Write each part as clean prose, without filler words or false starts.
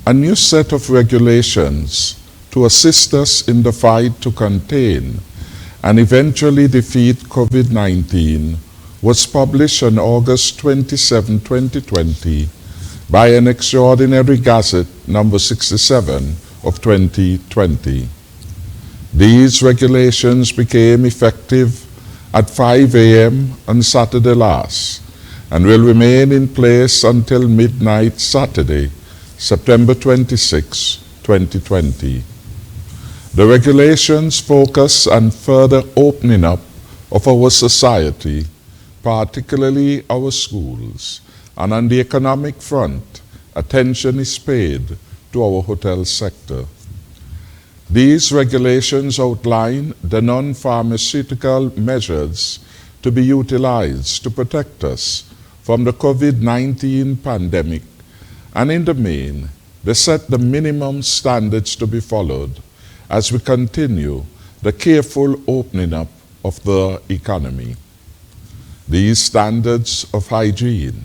A new set of regulations to assist us in the fight to contain and eventually defeat COVID-19 was published on August 27, 2020 by an extraordinary Gazette number 67 of 2020. These regulations became effective at 5 a.m. on Saturday last and will remain in place until midnight Saturday, September 26, 2020. The regulations focus on further opening up of our society, particularly our schools, and on the economic front, attention is paid to our hotel sector. These regulations outline the non-pharmaceutical measures to be utilized to protect us from the COVID-19 pandemic, and in the main, they set the minimum standards to be followed as we continue the careful opening up of the economy. These standards of hygiene,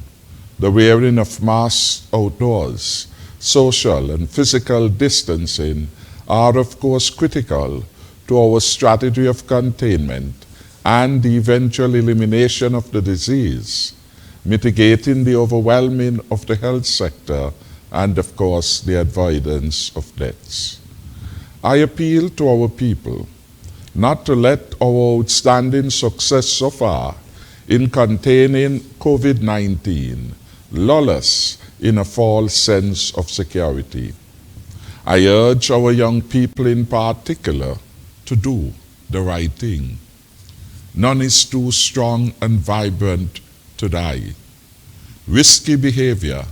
the wearing of masks outdoors, social and physical distancing are of course critical to our strategy of containment and the eventual elimination of the disease, mitigating the overwhelming of the health sector and of course the avoidance of deaths. I appeal to our people not to let our outstanding success so far in containing COVID-19 lull us in a false sense of security. I urge our young people in particular to do the right thing. None is too strong and vibrant to die. Risky behavior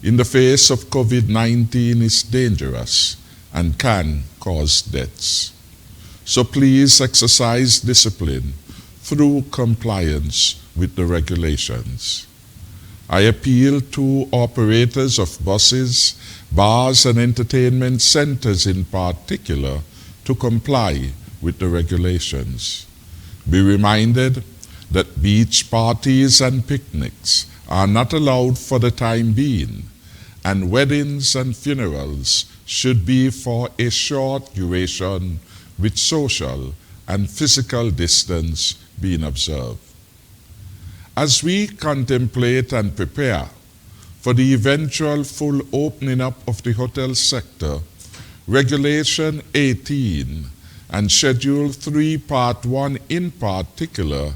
in the face of COVID-19 is dangerous and can cause deaths. So please exercise discipline through compliance with the regulations. I appeal to operators of buses, bars, and entertainment centers in particular to comply with the regulations. Be reminded that beach parties and picnics are not allowed for the time being, and weddings and funerals should be for a short duration with social and physical distance being observed. As we contemplate and prepare for the eventual full opening up of the hotel sector, Regulation 18 and Schedule 3 Part 1 in particular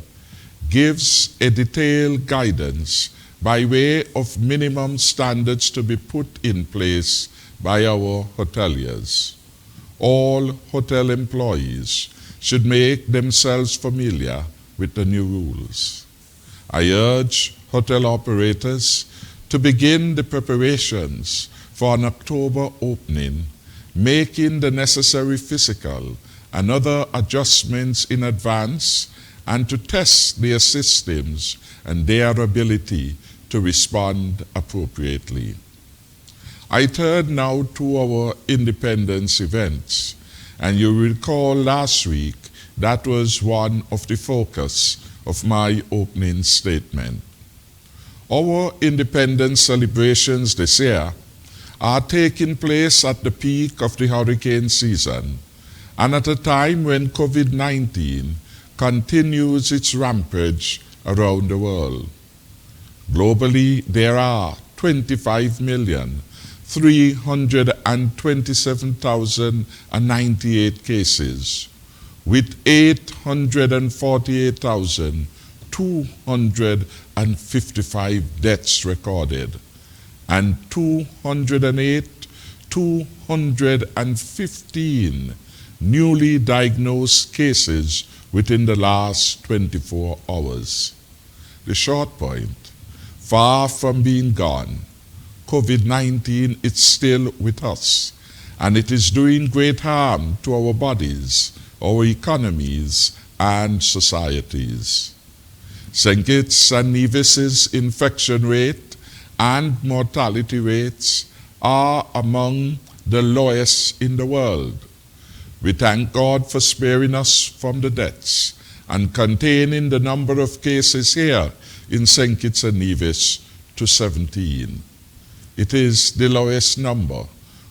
gives a detailed guidance by way of minimum standards to be put in place by our hoteliers. All hotel employees should make themselves familiar with the new rules. I urge hotel operators to begin the preparations for an October opening, making the necessary physical and other adjustments in advance, and to test their systems and their ability to respond appropriately. I turn now to our Independence events, and you recall last week that was one of the focus of my opening statement. Our independence celebrations this year are taking place at the peak of the hurricane season and at a time when COVID-19 continues its rampage around the world. Globally, there are 25,327,098 cases, with 848,255 deaths recorded, and 208,215 newly diagnosed cases within the last 24 hours. The short point, far from being gone, COVID-19 is still with us, and it is doing great harm to our bodies, our economies, and societies. St. Kitts and Nevis's infection rate and mortality rates are among the lowest in the world. We thank God for sparing us from the deaths and containing the number of cases here in St. Kitts and Nevis to 17. It is the lowest number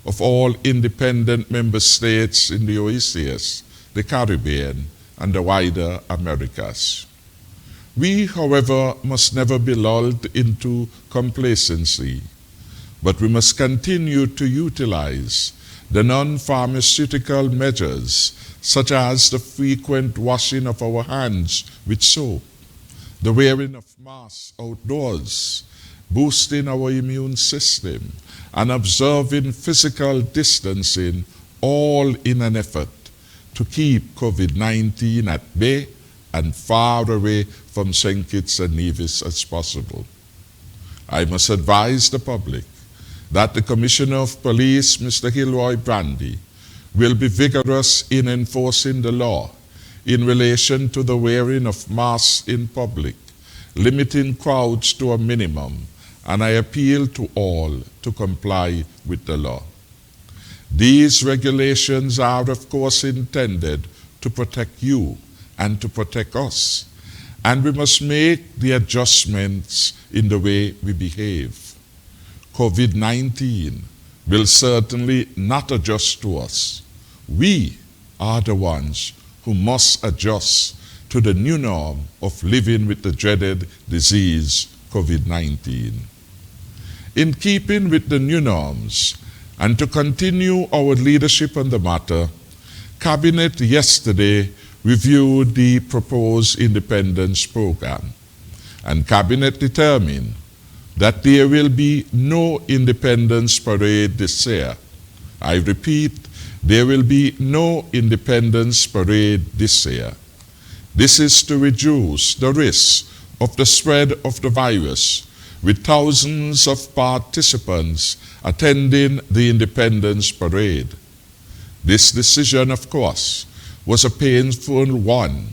of all independent member states in the OASIS, the Caribbean, and the wider Americas. We, however, must never be lulled into complacency, but we must continue to utilize the non-pharmaceutical measures such as the frequent washing of our hands with soap, the wearing of masks outdoors, boosting our immune system, and observing physical distancing, all in an effort to keep COVID-19 at bay and far away from St. Kitts and Nevis as possible. I must advise the public that the Commissioner of Police, Mr. Hilroy Brandy, will be vigorous in enforcing the law in relation to the wearing of masks in public, limiting crowds to a minimum, and I appeal to all to comply with the law. These regulations are, of course, intended to protect you and to protect us, and we must make the adjustments in the way we behave. COVID-19 will certainly not adjust to us. We are the ones who must adjust to the new norm of living with the dreaded disease, COVID-19. In keeping with the new norms, and to continue our leadership on the matter, Cabinet yesterday reviewed the proposed independence program, and Cabinet determined that there will be no independence parade this year. I repeat, there will be no independence parade this year. This is to reduce the risk of the spread of the virus, with thousands of participants attending the Independence Parade. This decision, of course, was a painful one,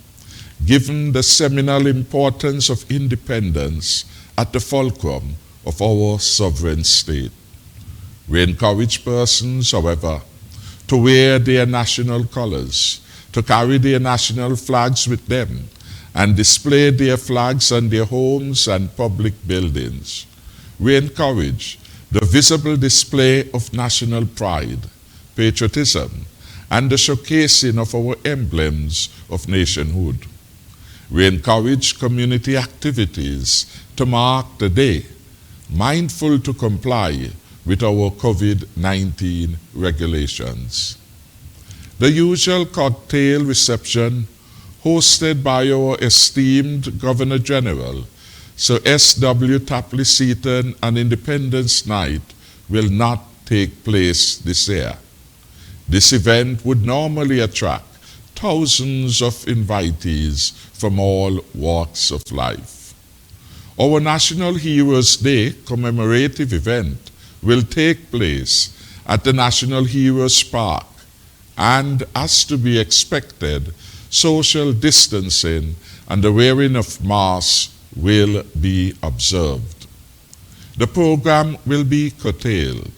given the seminal importance of independence at the fulcrum of our sovereign state. We encourage persons, however, to wear their national colors, to carry their national flags with them, and display their flags on their homes and public buildings. We encourage the visible display of national pride, patriotism, and the showcasing of our emblems of nationhood. We encourage community activities to mark the day, mindful to comply with our COVID-19 regulations. The usual cocktail reception hosted by our esteemed Governor General, Sir S.W. Tapley Seaton, on Independence Night will not take place this year. This event would normally attract thousands of invitees from all walks of life. Our National Heroes Day commemorative event will take place at the National Heroes Park, and as to be expected, social distancing and the wearing of masks will be observed. The program will be curtailed,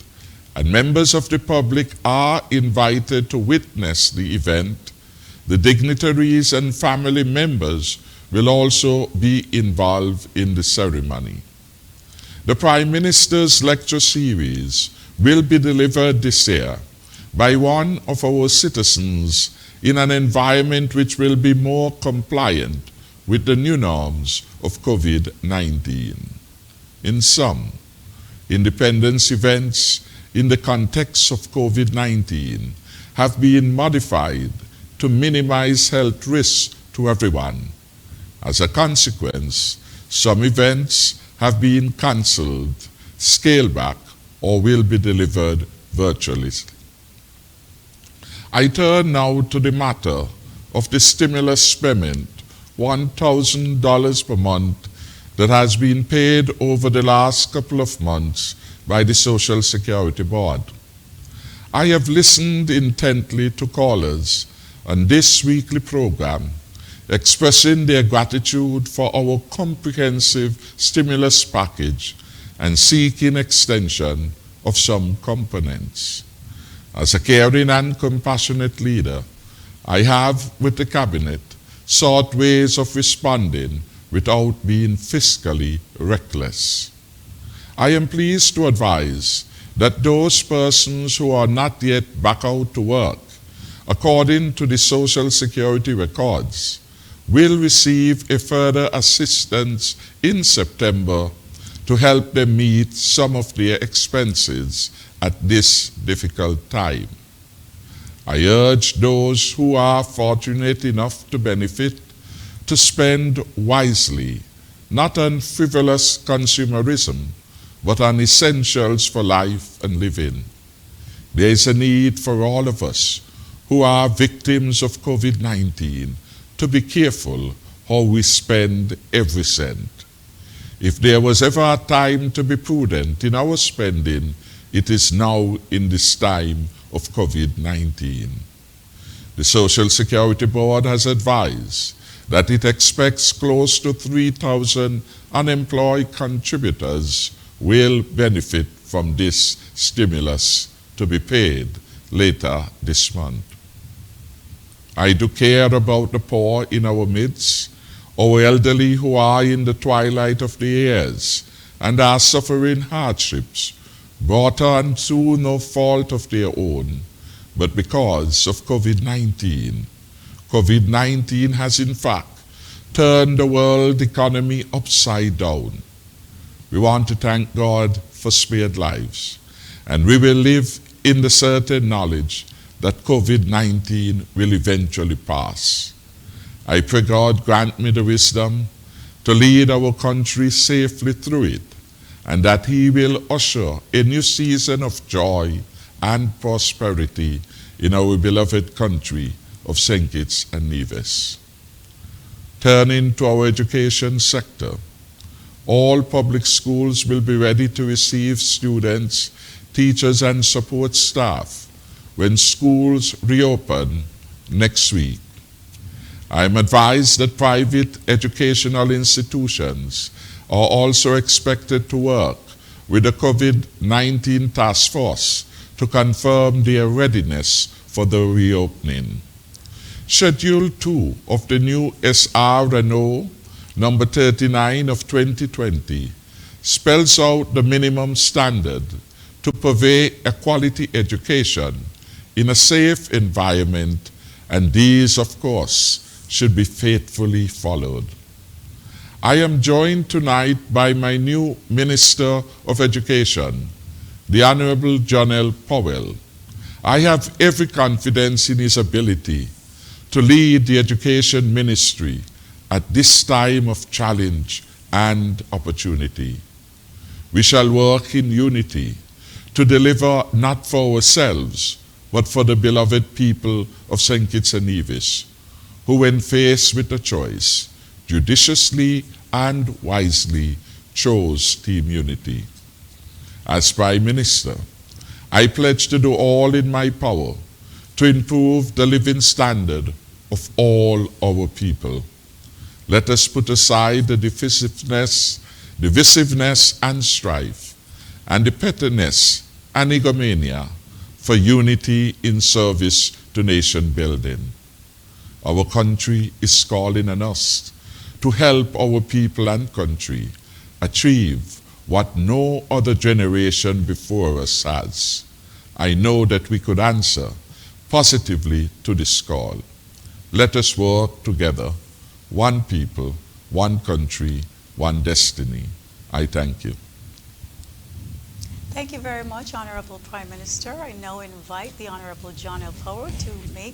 and members of the public are invited to witness the event. The dignitaries and family members will also be involved in the ceremony. The Prime Minister's lecture series will be delivered this year by one of our citizens in an environment which will be more compliant with the new norms of COVID-19. In sum, independence events in the context of COVID-19 have been modified to minimize health risks to everyone. As a consequence, some events have been cancelled, scaled back, or will be delivered virtually. I turn now to the matter of the stimulus payment, $1,000 per month, that has been paid over the last couple of months by the Social Security Board. I have listened intently to callers on this weekly program expressing their gratitude for our comprehensive stimulus package and seeking extension of some components. As a caring and compassionate leader, I have, with the Cabinet, sought ways of responding without being fiscally reckless. I am pleased to advise that those persons who are not yet back out to work, according to the Social Security records, will receive a further assistance in September to help them meet some of their expenses at this difficult time. I urge those who are fortunate enough to benefit to spend wisely, not on frivolous consumerism, but on essentials for life and living. There is a need for all of us who are victims of COVID-19 to be careful how we spend every cent. If there was ever a time to be prudent in our spending, it is now in this time of COVID-19. The Social Security Board has advised that it expects close to 3,000 unemployed contributors will benefit from this stimulus to be paid later this month. I do care about the poor in our midst, our elderly who are in the twilight of the years and are suffering hardships brought on through no fault of their own, but because of COVID-19. COVID-19 has in fact turned the world economy upside down. We want to thank God for spared lives, and we will live in the certain knowledge that COVID-19 will eventually pass. I pray God grant me the wisdom to lead our country safely through it, and that He will usher a new season of joy and prosperity in our beloved country of St. Kitts and Nevis. Turning to our education sector, all public schools will be ready to receive students, teachers, and support staff when schools reopen next week. I am advised that private educational institutions are also expected to work with the COVID-19 task force to confirm their readiness for the reopening. Schedule 2 of the new SRNO number 39 of 2020 spells out the minimum standard to purvey a quality education in a safe environment, and these, of course, should be faithfully followed. I am joined tonight by my new Minister of Education, the Honorable John L. Powell. I have every confidence in his ability to lead the education ministry at this time of challenge and opportunity. We shall work in unity to deliver not for ourselves, but for the beloved people of St. Kitts and Nevis, who when faced with a choice, judiciously and wisely chose Team Unity. As Prime Minister, I pledge to do all in my power to improve the living standard of all our people. Let us put aside the divisiveness and strife, and the pettiness and egomania for unity in service to nation building. Our country is calling on us to help our people and country achieve what no other generation before us has. I know that we could answer positively to this call. Let us work together, one people, one country, one destiny. I thank you. Thank you very much, Honorable Prime Minister. I now invite the Honorable John L. Powell to make